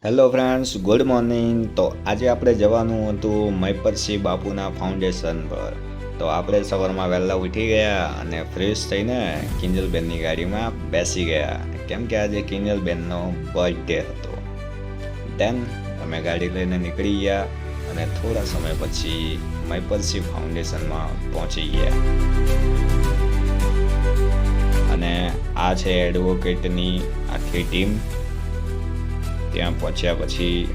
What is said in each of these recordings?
Hello friends, good morning. તો આજે આપણે જવાનું હતું મહિપતસિંહ બાપુના ફાઉન્ડેશન પર. તો આપણે સવારમાં વહેલા ઉઠી ગયા અને ફ્રેશ થઈને કિંજલબેનની ગાડીમાં બેસી ગયા, કેમ કે આજે કિંજલબેનનો બર્થડે હતો. દેન અમે ગાડી લઈને નીકળી ગયા અને થોડા સમય પછી મહિપતસિંહ ફાઉન્ડેશનમાં પહોંચી ગયા. અને આ છે એડવોકેટની આખી ટીમ. ત્યાં પહોંચ્યા પછી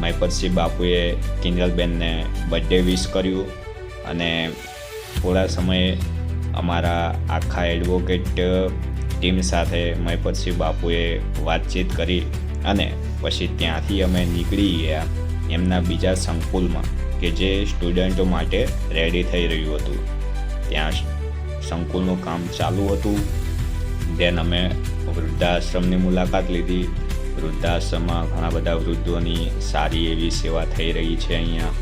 મહિપતસિંહ બાપુએ કિંજલબેનને બર્થડે વિશ કર્યું અને થોડા સમયે અમારા આખા એડવોકેટ ટીમ સાથે મહિપતસિંહ બાપુએ વાતચીત કરી અને પછી ત્યાંથી અમે નીકળી ગયા એમના બીજા સંકુલમાં, કે જે સ્ટુડન્ટો માટે રેડી થઈ રહ્યું હતું. ત્યાં સંકુલનું કામ ચાલુ હતું. દેન અમે વૃદ્ધાશ્રમની મુલાકાત લીધી. વૃદ્ધાશ્રમમાં ઘણા બધા વૃદ્ધોની સારી એવી સેવા થઈ રહી છે અહીંયા.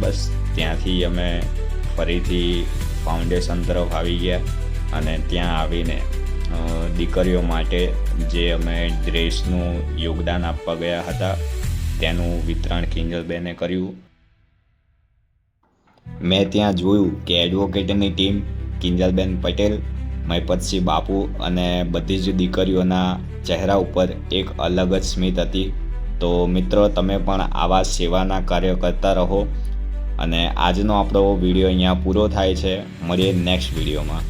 બસ ત્યાંથી અમે ફરીથી ફાઉન્ડેશન તરફ આવી ગયા અને ત્યાં આવીને દીકરીઓ માટે જે અમે ડ્રેસનું યોગદાન આપવા ગયા હતા તેનું વિતરણ કિંજલબેને કર્યું. મેં ત્યાં જોયું કે એડવોકેટની ટીમ, કિંજલબેન પટેલ, મહિપતસિંહ બાપુ અને બધી જ દીકરીઓના ચહેરા ઉપર એક અલગ જ સ્મિત હતી. તો મિત્રો, તમે પણ આવા સેવાના કાર્ય કરતા રહો. અને આજનો આપણો વિડીયો અહીંયા પૂરો થાય છે. મળીએ નેક્સ્ટ વિડીયોમાં.